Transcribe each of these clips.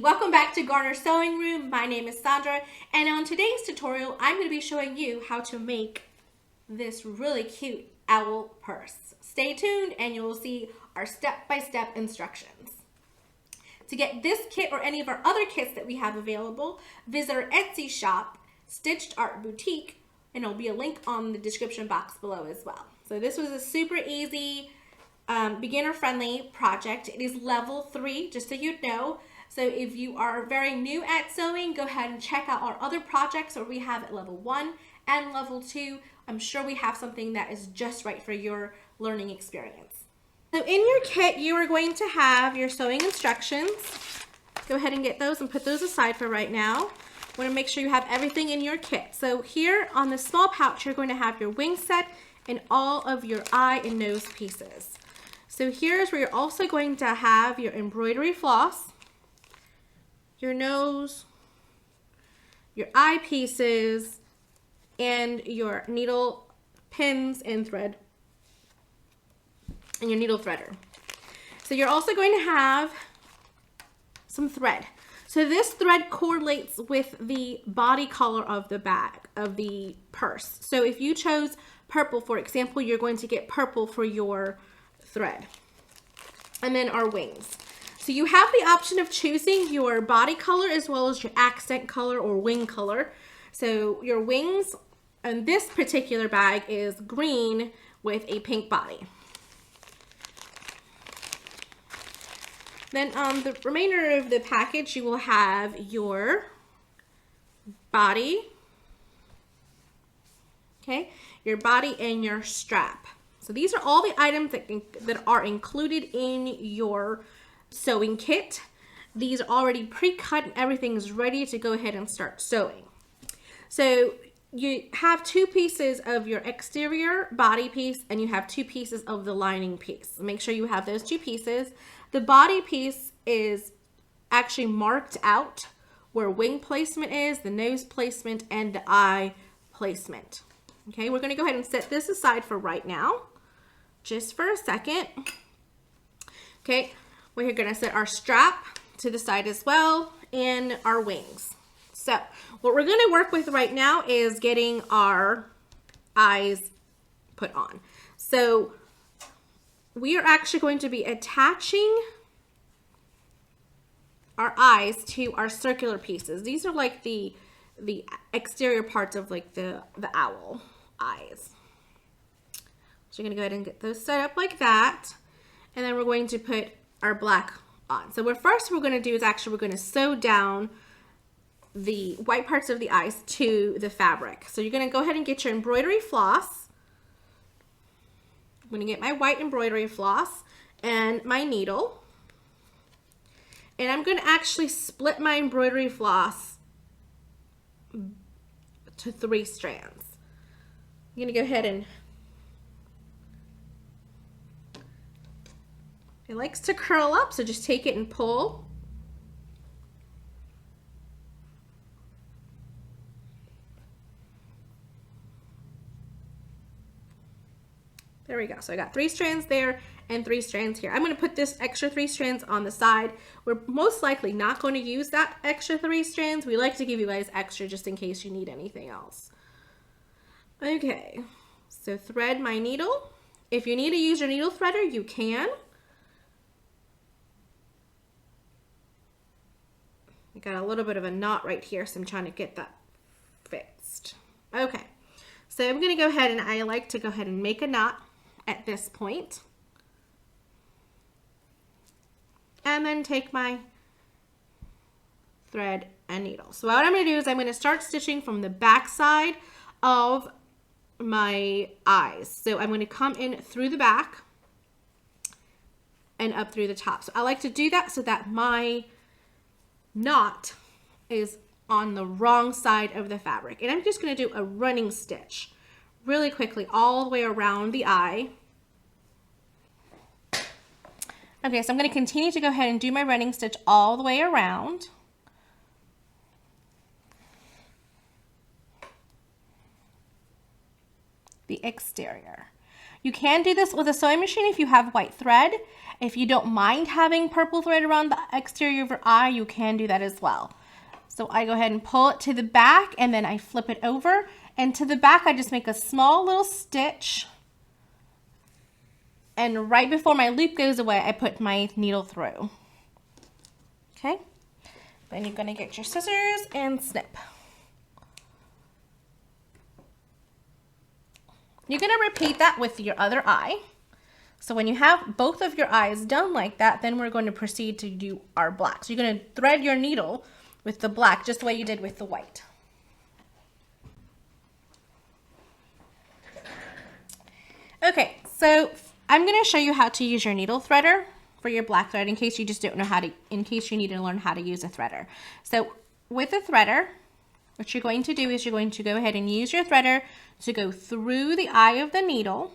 welcome back to Garner Sewing Room. My name is Sandra, and on today's tutorial, I'm going to be showing you how to make this really cute owl purse. Stay tuned and you will see our step-by-step instructions. To get this kit or any of our other kits that we have available, visit our Etsy shop, Stitched Art Boutique, and there'll be a link on the description box below as well. So this was a super easy, beginner-friendly project. It is level 3, just so you know. So if you are very new at sewing, go ahead and check out our other projects where we have at level 1 and level 2. I'm sure we have something that is just right for your learning experience. So in your kit, you are going to have your sewing instructions. Go ahead and get those and put those aside for right now. Want to make sure you have everything in your kit. So here on the small pouch, you're going to have your wing set and all of your eye and nose pieces. So here's where you're also going to have your embroidery floss, your nose, your eye pieces, and your needle pins and thread, and your needle threader. So you're also going to have some thread. So this thread correlates with the body color of the bag, of the purse. So if you chose purple, for example, you're going to get purple for your thread. And then our wings. So you have the option of choosing your body color as well as your accent color or wing color. So your wings in this particular bag is green with a pink body. Then on the remainder of the package, you will have your body, okay, your body and your strap. So these are all the items that are included in your sewing kit. These are already pre-cut and everything is ready to go ahead and start sewing. So you have 2 pieces of your exterior body piece and you have 2 pieces of the lining piece. Make sure you have those 2 pieces. The body piece is actually marked out where wing placement is, the nose placement, and the eye placement. Okay, we're going to go ahead and set this aside for right now, just for a second. Okay, we're going to set our strap to the side as well and our wings. So what we're going to work with right now is getting our eyes put on. So we are actually going to be attaching our eyes to our circular pieces. These are like the exterior parts of like the owl eyes. So you're going to go ahead and get those set up like that. And then we're going to put our black on. So what first we're going to do is actually we're going to sew down the white parts of the eyes to the fabric. So you're going to go ahead and get your embroidery floss. I'm going to get my white embroidery floss and my needle. And I'm going to actually split my embroidery floss to 3 strands. I'm going to go ahead and it likes to curl up, so just take it and pull. There we go. So I got 3 strands there and 3 strands here. I'm going to put this extra 3 strands on the side. We're most likely not going to use that extra 3 strands. We like to give you guys extra just in case you need anything else. Okay, so thread my needle. If you need to use your needle threader, you can. I got a little bit of a knot right here, so I'm trying to get that fixed. Okay, so I'm going to go ahead and I like to go ahead and make a knot at this point. And then take my thread and needle. So what I'm going to do is I'm going to start stitching from the back side of my eyes. So I'm going to come in through the back and up through the top. So I like to do that so that my knot is on the wrong side of the fabric. And I'm just going to do a running stitch really quickly all the way around the eye. Okay, so I'm going to continue to go ahead and do my running stitch all the way around. The exterior. You can do this with a sewing machine if you have white thread. If you don't mind having purple thread around the exterior of your eye, you can do that as well. So I go ahead and pull it to the back, and then I flip it over, and to the back I just make a small little stitch, and right before my loop goes away I put my needle through. Okay, then you're going to get your scissors and snip. You're going to repeat that with your other eye. So when you have both of your eyes done like that, then we're going to proceed to do our black. So you're going to thread your needle with the black just the way you did with the white. Okay, so I'm going to show you how to use your needle threader for your black thread in case you just don't know how to, in case you need to learn how to use a threader. So with a threader, what you're going to do is you're going to go ahead and use your threader to go through the eye of the needle.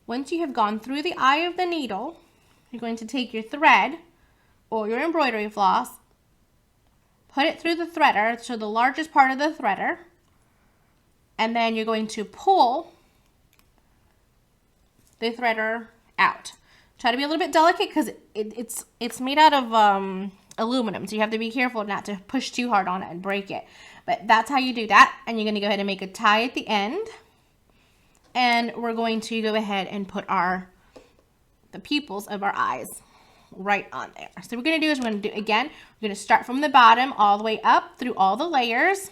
Once you have gone through the eye of the needle, you're going to take your thread or your embroidery floss, put it through the threader, so the largest part of the threader, and then you're going to pull the threader out. Try to be a little bit delicate because it's made out of aluminum, so you have to be careful not to push too hard on it and break it. But that's how you do that, and you're going to go ahead and make a tie at the end. And we're going to go ahead and put the pupils of our eyes right on there. So what we're going to do is we're going to start from the bottom all the way up through all the layers.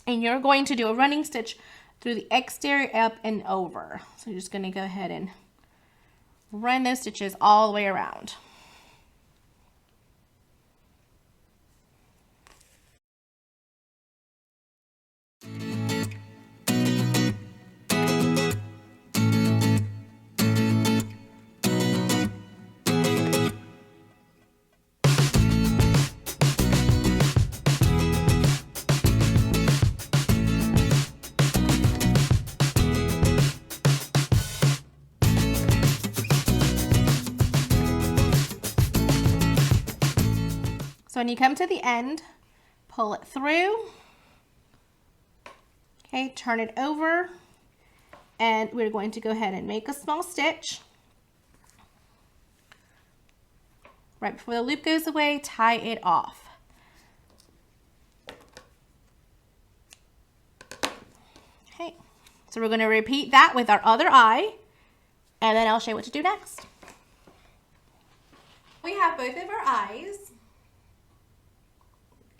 And you're going to do a running stitch through the exterior up and over. So you're just going to go ahead and run those stitches all the way around. So when you come to the end, pull it through, okay, turn it over, and we're going to go ahead and make a small stitch. Right before the loop goes away, tie it off. Okay, so we're going to repeat that with our other eye, and then I'll show you what to do next. We have both of our eyes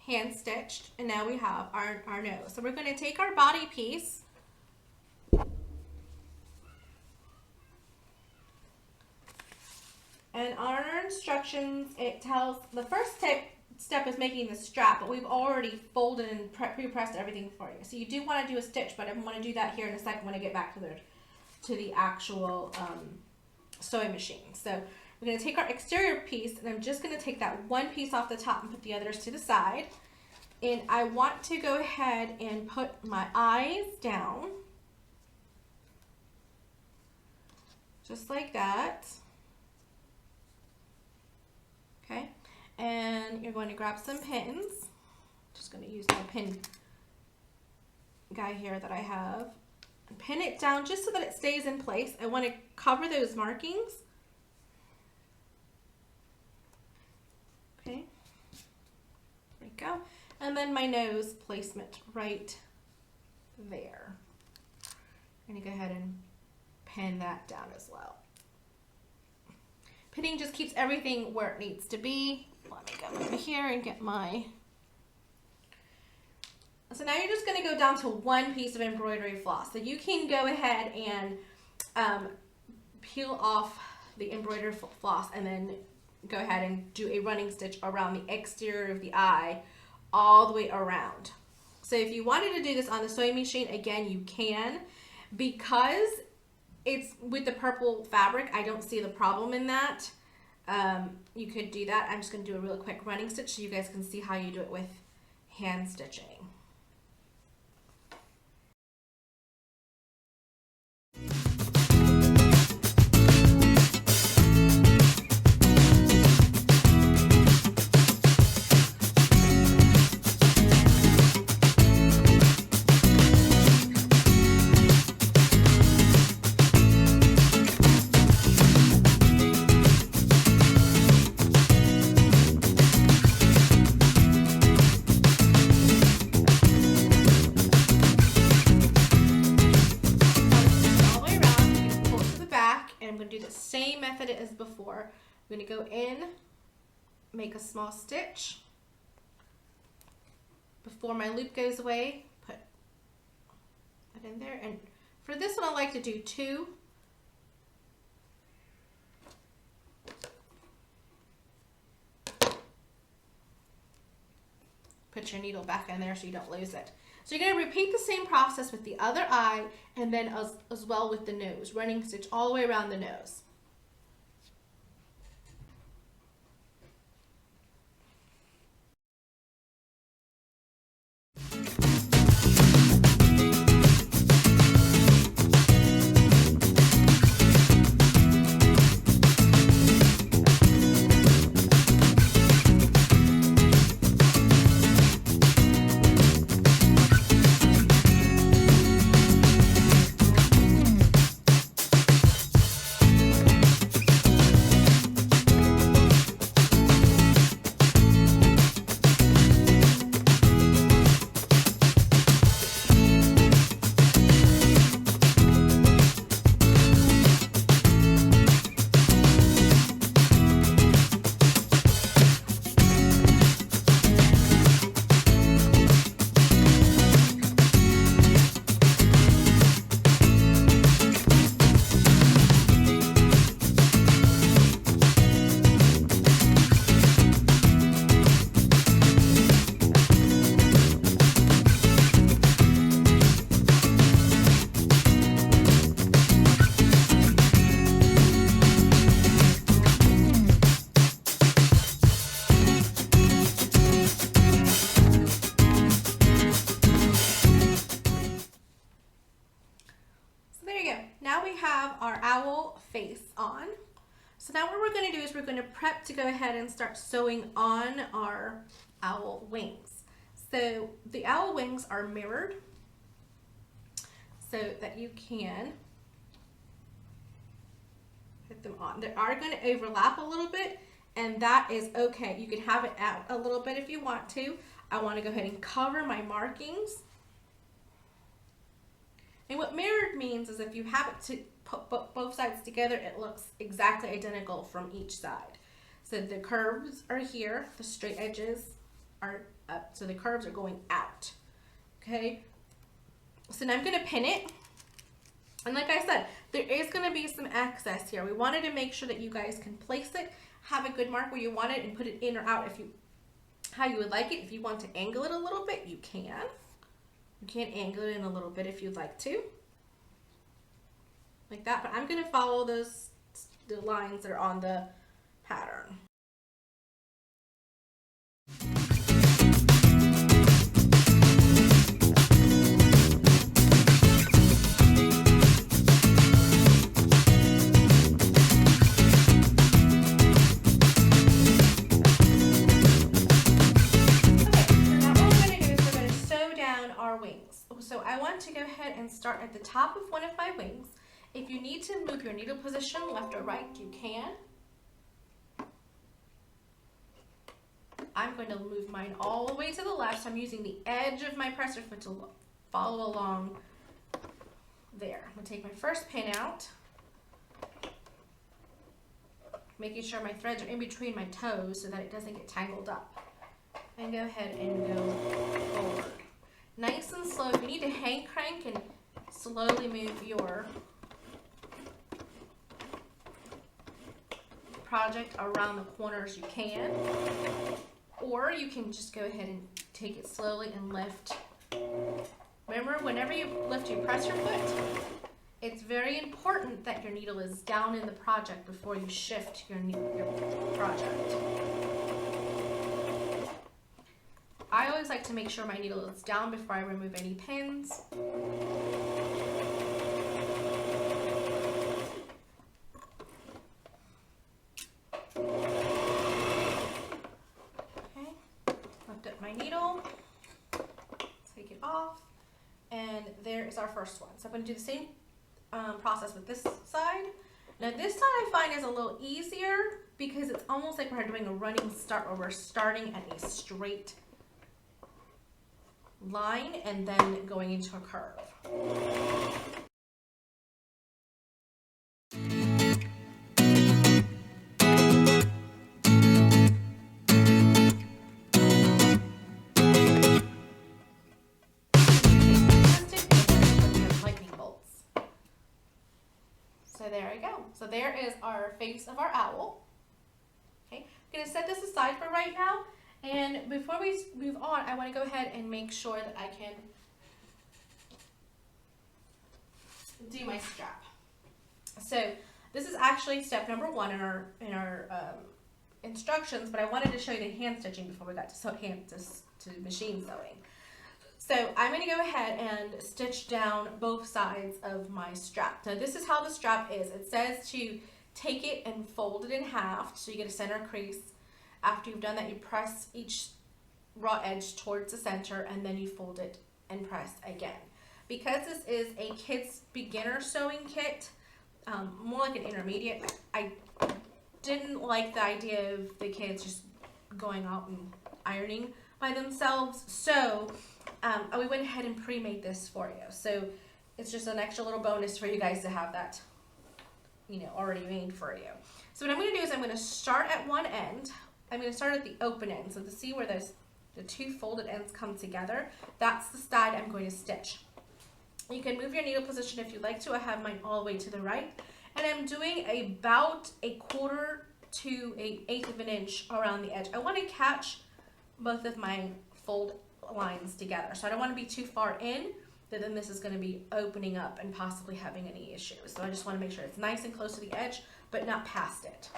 hand stitched, and now we have our nose. So we're going to take our body piece and on our instructions it tells the first step is making the strap, but we've already folded and pre-pressed everything for you. So you do want to do a stitch, but I'm going to do that here in a second when I get back to the actual sewing machine. So we're going to take our exterior piece, and I'm just going to take that one piece off the top and put the others to the side. And I want to go ahead and put my eyes down, just like that. Okay, and you're going to grab some pins. Just going to use my pin guy here that I have. And pin it down just so that it stays in place. I want to cover those markings. Okay, there we go. And then my nose placement right there. I'm going to go ahead and pin that down as well. Pinning just keeps everything where it needs to be. Let me go over here and get my... So now you're just going to go down to one piece of embroidery floss. So you can go ahead and peel off the embroidery floss and then go ahead and do a running stitch around the exterior of the eye all the way around. So if you wanted to do this on the sewing machine, again, you can. Because it's with the purple fabric, I don't see the problem in that. You could do that. I'm just going to do a real quick running stitch so you guys can see how you do it with hand stitching. the same method as before. I'm going to go in, make a small stitch. Before my loop goes away, put it in there. And for this one, I like to do 2. Put your needle back in there so you don't lose it. So you're going to repeat the same process with the other eye and then as well with the nose, running stitch all the way around the nose. Now we have our owl face on. So now what we're going to do is we're going to prep to go ahead and start sewing on our owl wings. So the owl wings are mirrored so that you can put them on. They are going to overlap a little bit, and that is okay. You can have it out a little bit if you want to. I want to go ahead and cover my markings. And what mirrored means is if you have it to put both sides together, it looks exactly identical from each side. So the curves are here, the straight edges are up, so the curves are going out. Okay, so now I'm going to pin it. And like I said, there is going to be some excess here. We wanted to make sure that you guys can place it, have a good mark where you want it, and put it in or out if you how you would like it. If you want to angle it a little bit, you can. You can angle it in a little bit if you'd like to, like that, but I'm going to follow the lines that are on the pattern. So I want to go ahead and start at the top of one of my wings. If you need to move your needle position left or right, you can. I'm going to move mine all the way to the left, so I'm using the edge of my presser foot to follow along there. I'm going to take my first pin out, making sure my threads are in between my toes so that it doesn't get tangled up. And go ahead and go forward. Nice and slow. If you need to hand crank and slowly move your project around the corners, you can. Or you can just go ahead and take it slowly and lift. Remember, whenever you lift your presser foot, it's very important that your needle is down in the project before you shift your project. I always like to make sure my needle is down before I remove any pins. Okay, lift up my needle, take it off, and there is our first one. So I'm going to do the same process with this side. Now this side I find is a little easier because it's almost like we're doing a running start where we're starting at a straight line and then going into a curve. So there we go. So there is our face of our owl. Okay, I'm going to set this aside for right now. And before we move on, I want to go ahead and make sure that I can do my strap. So this is actually step number 1 in our instructions, but I wanted to show you the hand stitching before we got to machine sewing. So I'm going to go ahead and stitch down both sides of my strap. So this is how the strap is. It says to take it and fold it in half so you get a center crease. After you've done that, you press each raw edge towards the center and then you fold it and press again. Because this is a kid's beginner sewing kit, more like an intermediate, I didn't like the idea of the kids just going out and ironing by themselves. So we went ahead and pre-made this for you. So it's just an extra little bonus for you guys to have that, already made for you. So what I'm going to do is I'm going to start at one end. I'm going to start at the open end. So to see where the 2 folded ends come together, that's the side I'm going to stitch. You can move your needle position if you'd like to. I have mine all the way to the right. And I'm doing about 1/4 to 1/8 of an inch around the edge. I want to catch both of my fold lines together. So I don't want to be too far in, that then this is going to be opening up and possibly having any issues. So I just want to make sure it's nice and close to the edge, but not past it.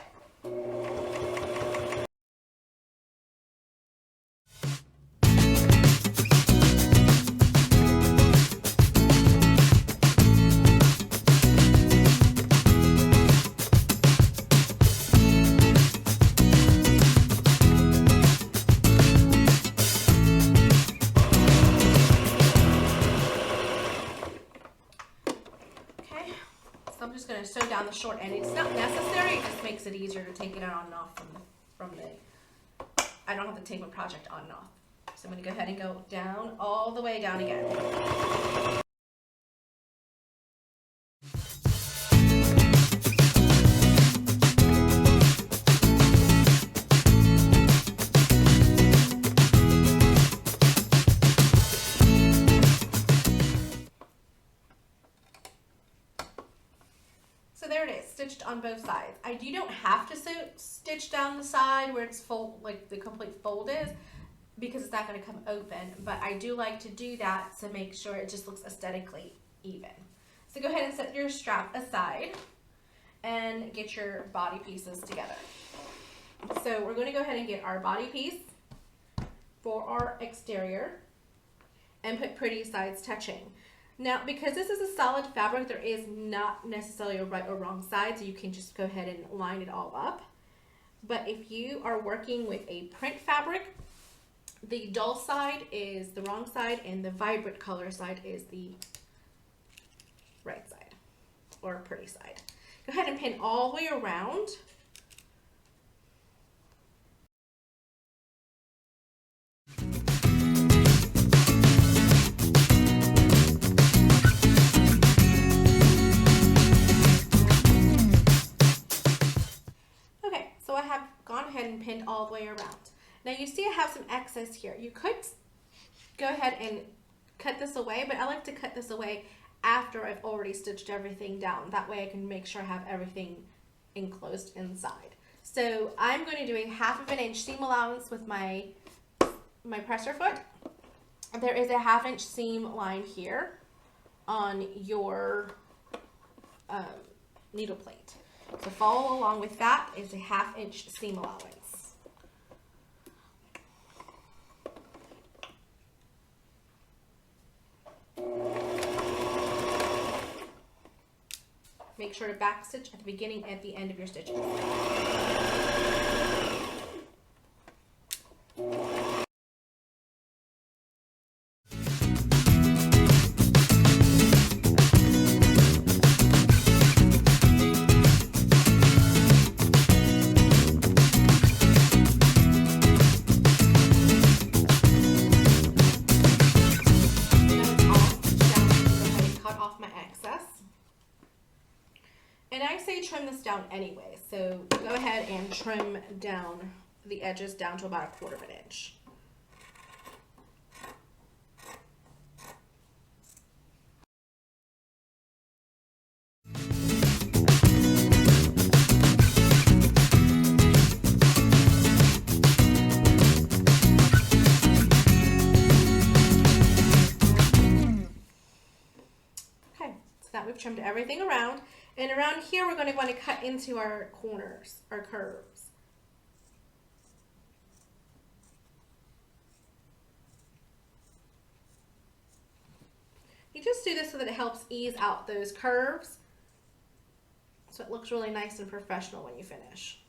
I'm just going to sew down the short end. It's not necessary, it just makes it easier to take it on and off from the, I don't have to take my project on and off. So I'm going to go ahead and go down, all the way down again. So there it is, stitched on both sides. You don't have to stitch down the side where it's full, like the complete fold is, because it's not going to come open, but I do like to do that to make sure it just looks aesthetically even. So go ahead and set your strap aside and get your body pieces together. So we're going to go ahead and get our body piece for our exterior and put pretty sides touching. Now, because this is a solid fabric, there is not necessarily a right or wrong side, so you can just go ahead and line it all up. But if you are working with a print fabric, the dull side is the wrong side and the vibrant color side is the right side or pretty side. Go ahead and pin all the way around. So I have gone ahead and pinned all the way around. Now you see I have some excess here. You could go ahead and cut this away, but I like to cut this away after I've already stitched everything down. That way I can make sure I have everything enclosed inside. So I'm going to do a 1/2 inch seam allowance with my presser foot. There is a 1/2 inch seam line here on your needle plate. So follow along with that is a 1/2 inch seam allowance. Make sure to back stitch at the beginning and at the end of your stitches. Trim this down anyway, so go ahead and trim down the edges down to about 1/4 inch. we've trimmed everything around. And around here, we're going to want to cut into our corners, our curves. You just do this so that it helps ease out those curves, so it looks really nice and professional when you finish.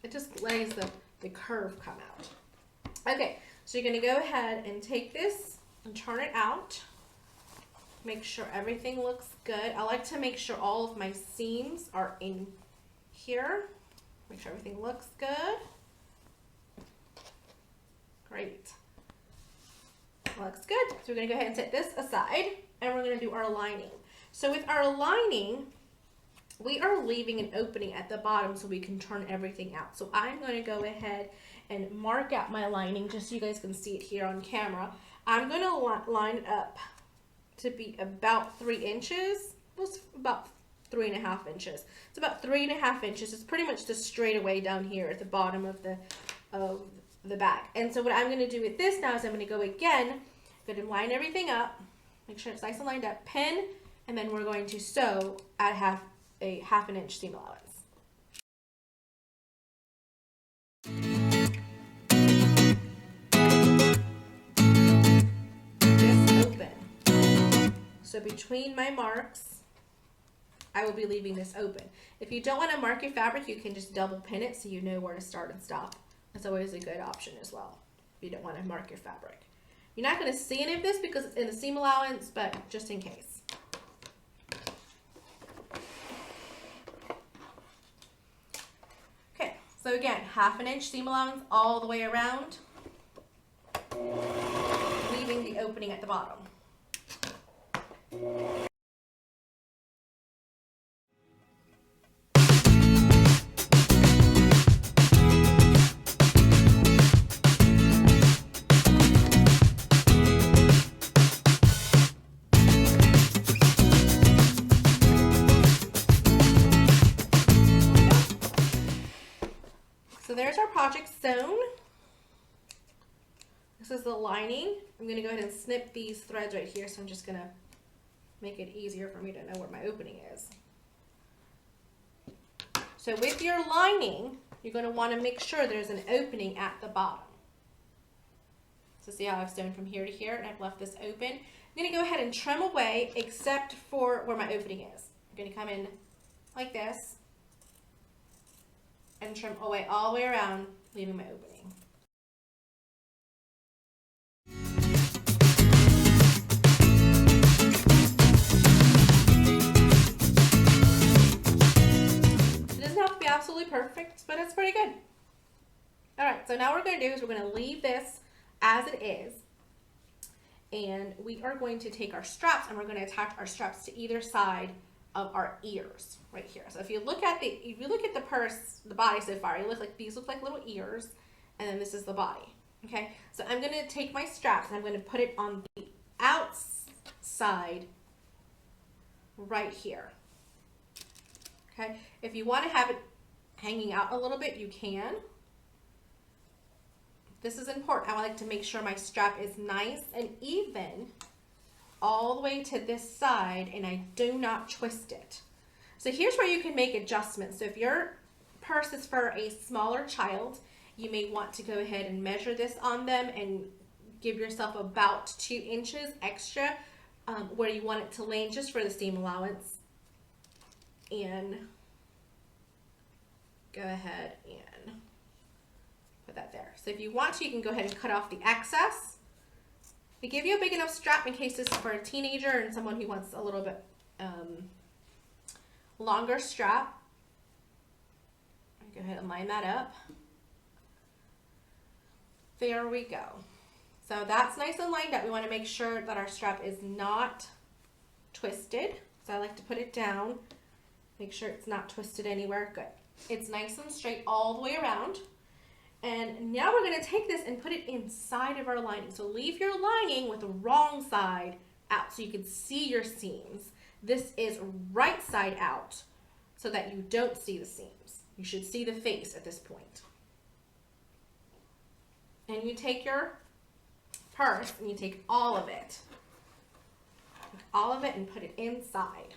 It just lays the curve come out. Okay, so you're going to go ahead and take this and turn it out. Make sure everything looks good. I like to make sure all of my seams are in here. Make sure everything looks good. Great. Looks good. So we're going to go ahead and set this aside, and we're going to do our lining. So with our lining, we are leaving an opening at the bottom so we can turn everything out. So I'm going to go ahead and mark out my lining just so you guys can see it here on camera. I'm going to line it up to be about 3 inches. It's about 3.5 inches. It's about 3.5 inches. It's pretty much the straightaway down here at the bottom of the bag. And so what I'm going to do with this now is I'm going to go again, going to line everything up, make sure it's nice and lined up, pin, and then we're going to sew at half an inch seam allowance. This open. So between my marks, I will be leaving this open. If you don't want to mark your fabric, you can just double pin it so you know where to start and stop. That's always a good option as well, if you don't want to mark your fabric. You're not going to see any of this because it's in the seam allowance, but just in case. Okay, so again, half an inch seam allowance all the way around, leaving the opening at the bottom. So there's our project sewn. This is the lining. I'm going to go ahead and snip these threads right here, so I'm just going to make it easier for me to know where my opening is. So with your lining, you're going to want to make sure there's an opening at the bottom. So see how I've sewn from here to here and I've left this open. I'm going to go ahead and trim away except for where my opening is. I'm going to come in like this and trim away all the way around, leaving my opening. It doesn't have to be absolutely perfect, but it's pretty good. All right, so now what we're going to do is we're going to leave this as it is, and we are going to take our straps and we're going to attach our straps to either side of our ears right here. So if you look at the purse, the body so far, these look like little ears, and then this is the body. Okay, so I'm going to take my straps and I'm going to put it on the outside right here. Okay, if you want to have it hanging out a little bit, you can. This is important. I like to make sure my strap is nice and even all the way to this side, and I do not twist it. So here's where you can make adjustments. So if your purse is for a smaller child, you may want to go ahead and measure this on them and give yourself about 2 inches extra where you want it to lay just for the seam allowance. And go ahead and put that there. So if you want to, you can go ahead and cut off the excess. We give you a big enough strap in case this is for a teenager and someone who wants a little bit longer strap. Go ahead and line that up. There we go. So that's nice and lined up. We want to make sure that our strap is not twisted. So I like to put it down, make sure it's not twisted anywhere. Good. It's nice and straight all the way around. And now we're going to take this and put it inside of our lining. So leave your lining with the wrong side out so you can see your seams. This is right side out so that you don't see the seams. You should see the face at this point. And you take your purse and you take all of it. Take all of it and put it inside.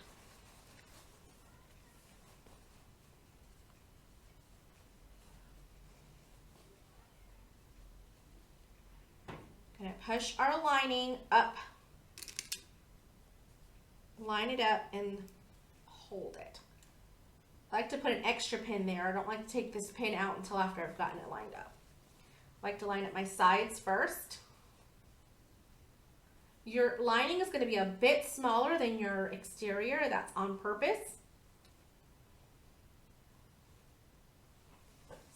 Gonna push our lining up. Line it up and hold it. I like to put an extra pin there. I don't like to take this pin out until after I've gotten it lined up. I like to line up my sides first. Your lining is going to be a bit smaller than your exterior. That's on purpose.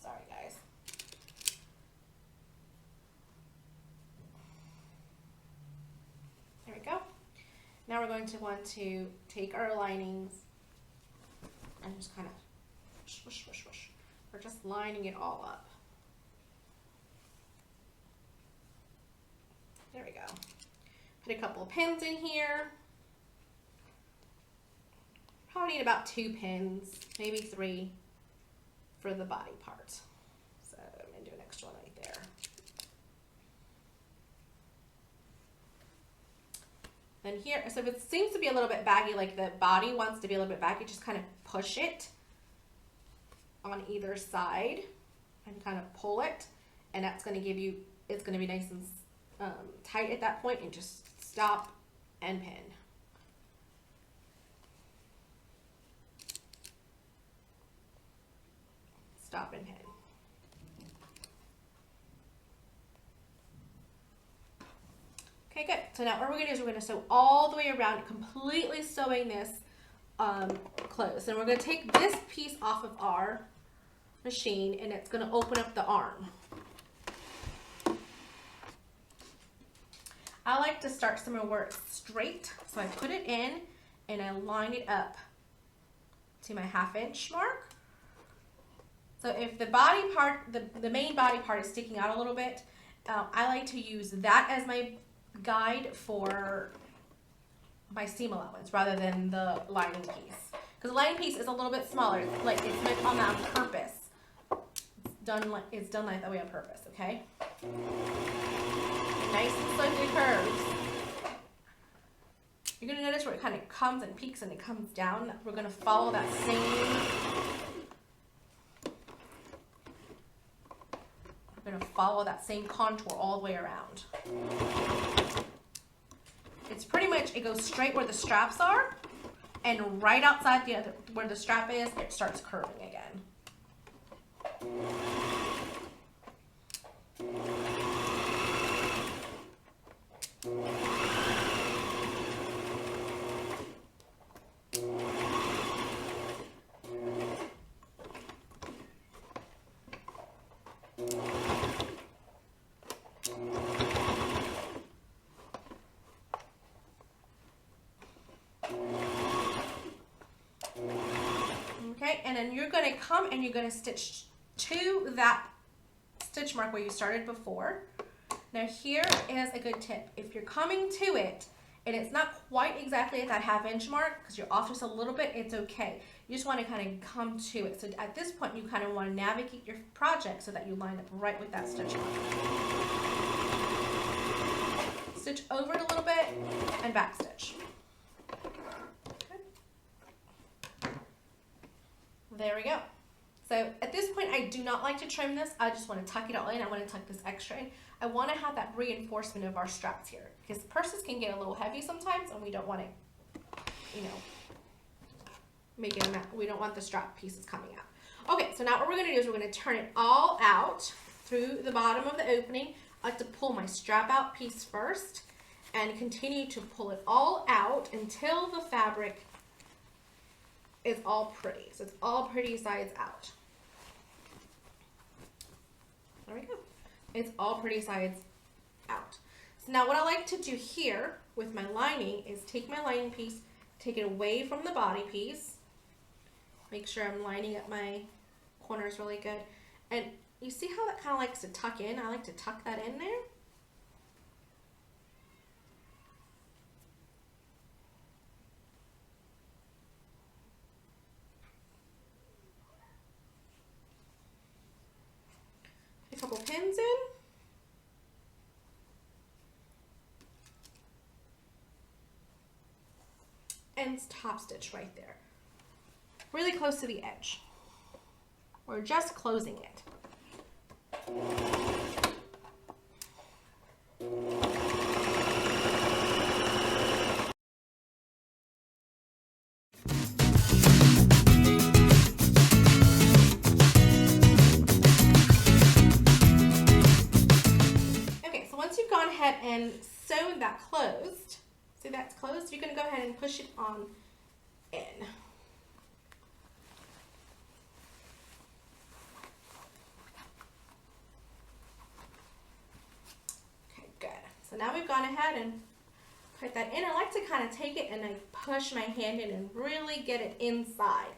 Sorry, guys. There we go. Now we're going to want to take our linings and just kind of swish, swish, swish. We're just lining it all up. There we go. Put a couple of pins in here. Probably need about 2 pins, maybe 3 for the body part. So I'm gonna do an extra one right there. Then here, so if it seems to be a little bit baggy, like the body wants to be a little bit baggy, just kind of push it on either side and kind of pull it. And that's going to give you, it's going to be nice and tight at that point, and just stop and pin. Stop and pin. Okay, good. So now what we're going to do is we're going to sew all the way around, completely sewing this closed. And we're going to take this piece off of our machine, and it's going to open up the arm. I like to start somewhere where it's straight. So I put it in and I line it up to my 1/2 inch mark. So if the body part, the main body part is sticking out a little bit, I like to use that as my guide for my seam allowance rather than the lining piece, because the lining piece is a little bit smaller. Like it's meant on that on purpose. It's done like that way on purpose. Okay. Nice and slightly curves. You're gonna notice where it kind of comes and peaks and it comes down. We're gonna follow that same. We're gonna follow that same contour all the way around. It's pretty much, it goes straight where the straps are, and right outside the other, where the strap is, it starts curving again. Okay, and then you're going to come and you're going to stitch to that stitch mark where you started before. Now here is a good tip. If you're coming to it and it's not quite exactly at that 1/2 inch mark, because you're off just a little bit, it's okay. You just want to kind of come to it. So at this point, you kind of want to navigate your project so that you line up right with that stitch mark. Stitch over it a little bit and back stitch. There we go. So at this point, I do not like to trim this. I just want to tuck it all in. I want to tuck this extra in. I want to have that reinforcement of our straps here, because purses can get a little heavy sometimes, and we don't want to, you know, make it, we don't want the strap pieces coming out. Okay, so now what we're going to do is we're going to turn it all out through the bottom of the opening. I like to pull my strap out piece first and continue to pull it all out until the fabric is all pretty. So it's all pretty sides out. There we go. It's all pretty sides out. So now what I like to do here with my lining is take my lining piece, take it away from the body piece. Make sure I'm lining up my corners really good. And you see how that kind of likes to tuck in? I like to tuck that in there. A couple pins in. and top stitch right there. Really close to the edge. We're just closing it. Okay, so once you've gone ahead and sewn that closed, see that's closed, you're going to go ahead and push it on in. So now we've gone ahead and put that in. I like to kind of take it and I push my hand in and really get it inside.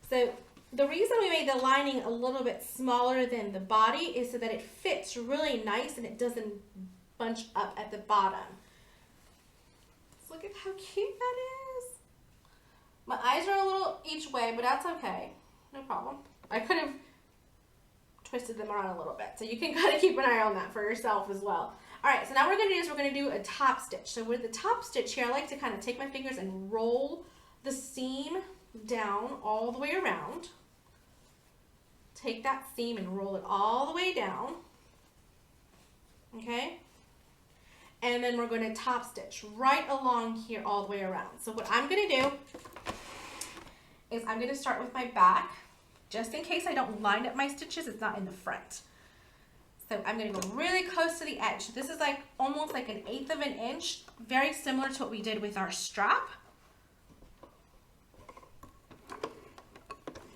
So the reason we made the lining a little bit smaller than the body is so that it fits really nice and it doesn't bunch up at the bottom. So look at how cute that is. My eyes are a little each way, but that's okay. No problem. I could have twisted them around a little bit. So you can kind of keep an eye on that for yourself as well. All right, so now what we're gonna do is we're gonna do a top stitch. So with the top stitch here, I like to kind of take my fingers and roll the seam down all the way around. Take that seam and roll it all the way down, okay? And then we're gonna top stitch right along here all the way around. So what I'm gonna do is I'm gonna start with my back, just in case I don't line up my stitches, it's not in the front. So I'm gonna go really close to the edge. This is like almost like 1/8 of an inch, very similar to what we did with our strap.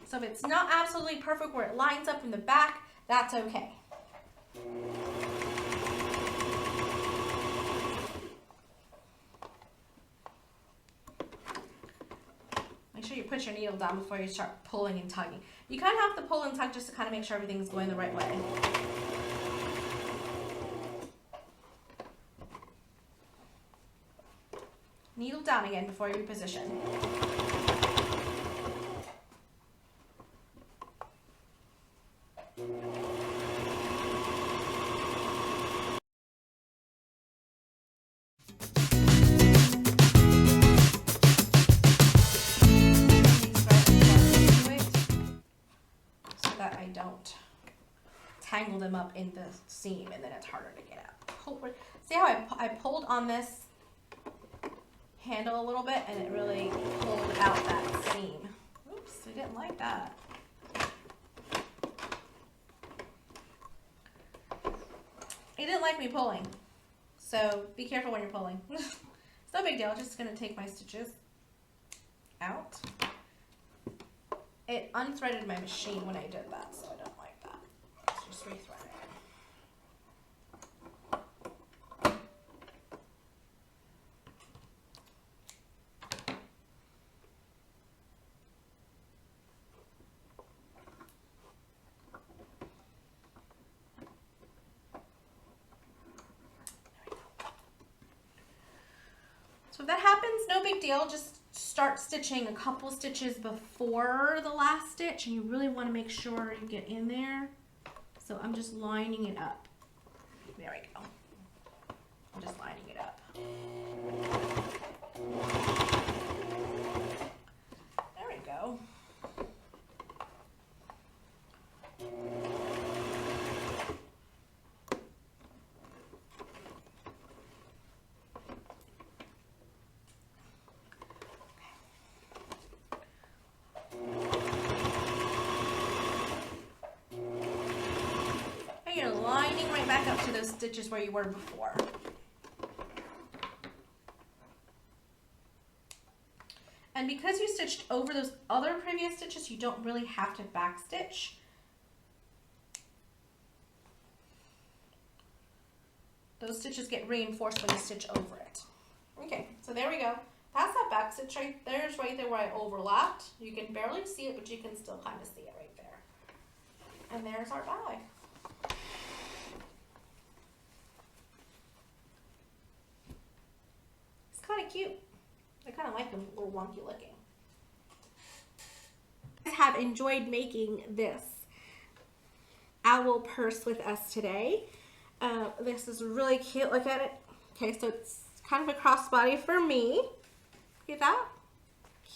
So if it's not absolutely perfect where it lines up in the back, that's okay. Make sure you put your needle down before you start pulling and tugging. You kind of have to pull and tug just to kind of make sure everything's going the right way. Needle down again before you reposition. So that I don't tangle them up in the seam and then it's harder to get out. See how I pulled on this handle a little bit and it really pulled out that seam. Oops, I didn't like that. It didn't like me pulling. So be careful when you're pulling. It's no big deal, I'm just gonna take my stitches out. It unthreaded my machine when I did that, so I don't like that. Let's just rethread it. So if that happens, no big deal. Just start stitching a couple stitches before the last stitch, and you really want to make sure you get in there. So I'm just lining it up. There we go. I'm just lining it up. There we go. You're lining right back up to those stitches where you were before. And because you stitched over those other previous stitches, you don't really have to back stitch. Those stitches get reinforced when you stitch over it. Okay, so there we go. That's that back stitch right there's right there where I overlapped. You can barely see it, but you can still kind of see it right there. And there's our bag. Kind of cute. I kind of like them a little wonky looking. I have enjoyed making this owl purse with us today. This is really cute. Look at it. Okay, so it's kind of a crossbody for me. Look at that.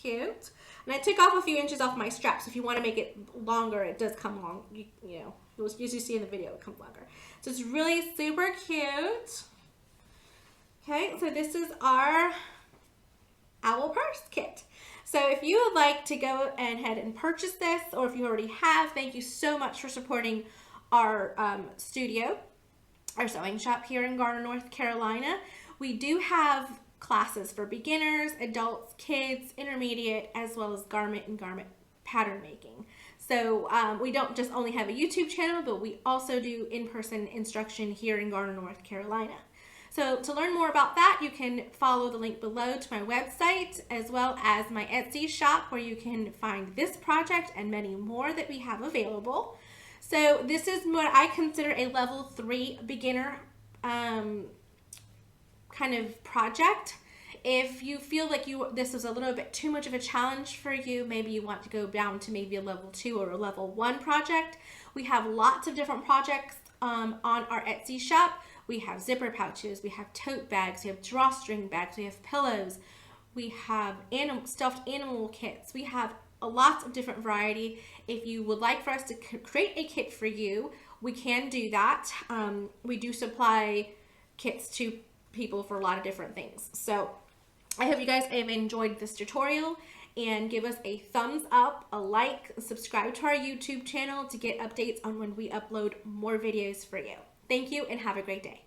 cute. And I took off a few inches off my straps. If you want to make it longer, it does come long. You know, you'll usually see in the video it comes longer. So it's really super cute. Okay, so this is our owl purse kit. So if you would like to go ahead and purchase this, or if you already have, thank you so much for supporting our studio, our sewing shop here in Garner, North Carolina. We do have classes for beginners, adults, kids, intermediate, as well as garment and garment pattern making. So we don't just only have a YouTube channel, but we also do in-person instruction here in Garner, North Carolina. So to learn more about that, you can follow the link below to my website, as well as my Etsy shop, where you can find this project and many more that we have available. So this is what I consider a level 3 beginner kind of project. If you feel like this is a little bit too much of a challenge for you, maybe you want to go down to maybe a level 2 or a level 1 project, we have lots of different projects on our Etsy shop. We have zipper pouches, we have tote bags, we have drawstring bags, we have pillows, we have stuffed animal kits. We have lots of different variety. If you would like for us to create a kit for you, we can do that. We do supply kits to people for a lot of different things. So I hope you guys have enjoyed this tutorial, and give us a thumbs up, a like, subscribe to our YouTube channel to get updates on when we upload more videos for you. Thank you and have a great day.